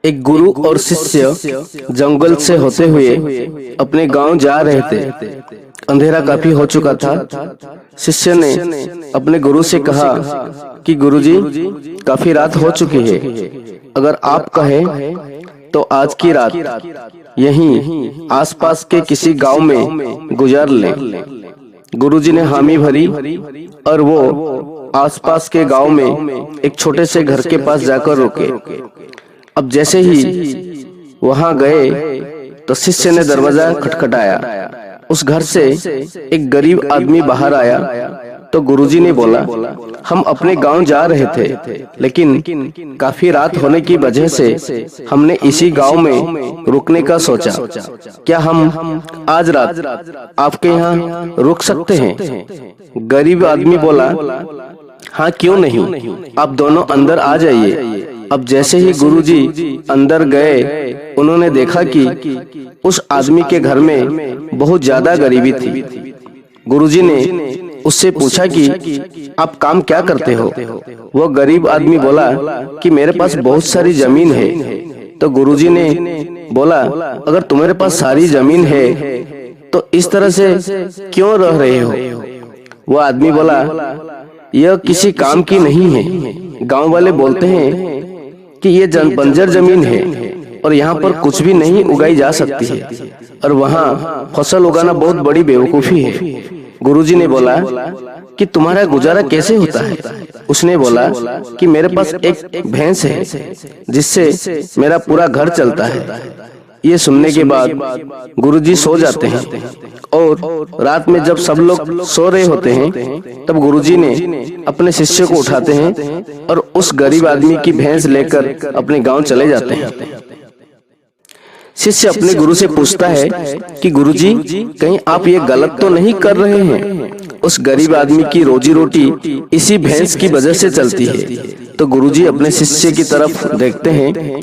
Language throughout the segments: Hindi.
एक गुरु और शिष्य जंगल से होते हुए अपने गांव जा रहे थे। अंधेरा काफी हो चुका था। शिष्य ने अपने गुरु से कहा कि गुरुजी, काफी रात हो चुकी है, अगर आप कहें तो आज की रात यहीं आसपास के किसी गांव में गुजार लें। गुरुजी ने हामी भरी और वो आसपास के गांव में एक छोटे से घर के पास जाकर रुके। अब जैसे ही वहां गए तो शिष्य ने दरवाजा खटखटाया। उस घर से एक गरीब आदमी बाहर आया तो गुरुजी ने बोला, हम अपने गांव जा रहे थे, लेकिन काफी रात होने की वजह से हमने इसी गांव में रुकने का सोचा। क्या हम आज रात आपके यहाँ रुक सकते हैं? गरीब आदमी बोला, हाँ क्यों नहीं, आप दोनों अंदर आ जाइए। अब जैसे ही गुरुजी अंदर गए, उन्होंने देखा कि उस आदमी के घर में बहुत ज्यादा गरीबी थी। गुरुजी ने उससे पूछा कि आप काम क्या करते हो? वो गरीब आदमी बोला कि मेरे पास बहुत सारी जमीन है। तो गुरुजी ने बोला, अगर तुम्हारे पास सारी जमीन है तो इस तरह से क्यों रह रहे हो? वो आदमी बोला, यह किसी काम की नहीं है। गांव वाले बोलते हैं कि ये बंजर जमीन है और यहाँ पर कुछ भी नहीं उगाई जा सकती है, और वहाँ फसल उगाना बहुत बड़ी बेवकूफी है। गुरुजी ने बोला कि तुम्हारा गुजारा कैसे होता है? उसने बोला कि मेरे पास एक भैंस है जिससे मेरा पूरा घर चलता है। ये सुनने के बाद गुरुजी सो जाते हैं और रात में जब सब लोग सो रहे होते हैं तब गुरुजी ने अपने शिष्य को उठाते हैं और उस गरीब आदमी की भैंस लेकर अपने गांव चले जाते हैं। शिष्य अपने गुरु से पूछता है कि गुरुजी, कहीं आप ये गलत तो नहीं कर रहे हैं? उस गरीब आदमी की रोजी रोटी इसी भैंस की वजह से चलती है। तो गुरुजी अपने शिष्य की तरफ देखते हैं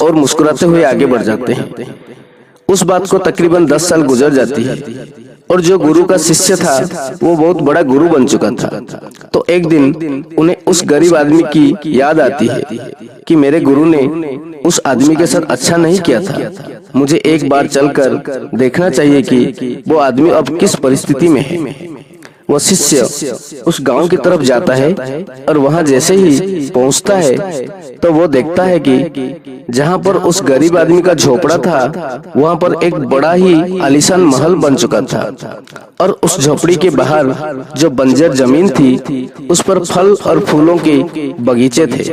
और मुस्कुराते हुए आगे बढ़ जाते हैं। उस बात को तकरीबन 10 साल गुजर जाती है और जो गुरु का शिष्य था वो बहुत बड़ा गुरु बन चुका था। तो एक दिन उन्हें उस गरीब आदमी की याद आती है कि मेरे गुरु ने उस आदमी के साथ अच्छा नहीं किया था। मुझे एक बार चलकर देखना चाहिए कि वो आदमी अब किस परिस्थिति में है। वो शिष्य उस गांव की तरफ जाता है और वहां जैसे ही पहुंचता है तो वो देखता है कि जहां पर उस गरीब आदमी का झोपड़ा था, वहां पर एक बड़ा ही आलीशान महल बन चुका था और उस झोपड़ी के बाहर जो बंजर जमीन थी, उस पर फल और फूलों के बगीचे थे।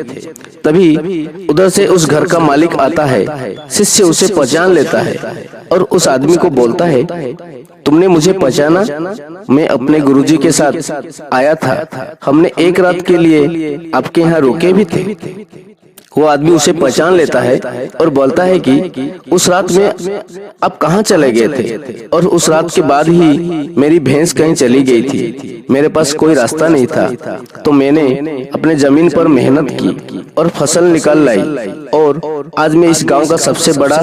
तभी उधर से उस घर का मालिक आता है। शिष्य उसे पहचान लेता है और उस आदमी को बोलता है, तुमने मुझे पहचाना? मैं अपने गुरुजी के साथ आया था, हमने एक रात के लिए आपके यहाँ रुके भी थे। वो आदमी उसे पहचान लेता है और बोलता है कि उस रात में आप कहाँ चले गए थे? और उस रात के बाद ही मेरी भैंस कहीं चली गई थी। मेरे पास कोई रास्ता नहीं था, तो मैंने अपने जमीन पर मेहनत की और फसल निकाल लाई और आज मैं इस गांव का सबसे बड़ा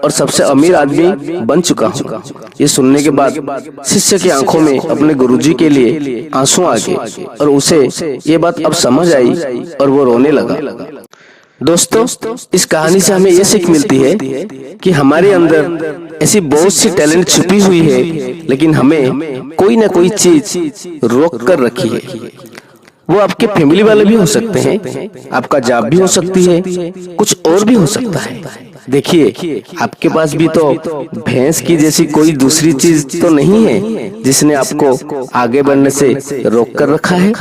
और सबसे अमीर आदमी बन चुका हूँ। ये सुनने के बाद शिष्य की आंखों में अपने गुरुजी के लिए आंसू आ गए और उसे ये बात अब समझ आई और वो रोने लगा। दोस्तों, इस कहानी से हमें यह सीख मिलती है कि हमारे अंदर ऐसी बहुत सी टैलेंट छुपी हुई है, लेकिन हमें कोई ना कोई चीज रोक कर रखी है। वो आपके फैमिली वाले भी हो सकते हैं, आपका जॉब भी हो सकती है, कुछ और भी हो सकता है। देखिए, आपके पास भी तो भैंस की जैसी कोई दूसरी चीज तो नहीं है जिसने आपको आगे बढ़ने से रोक कर रखा है।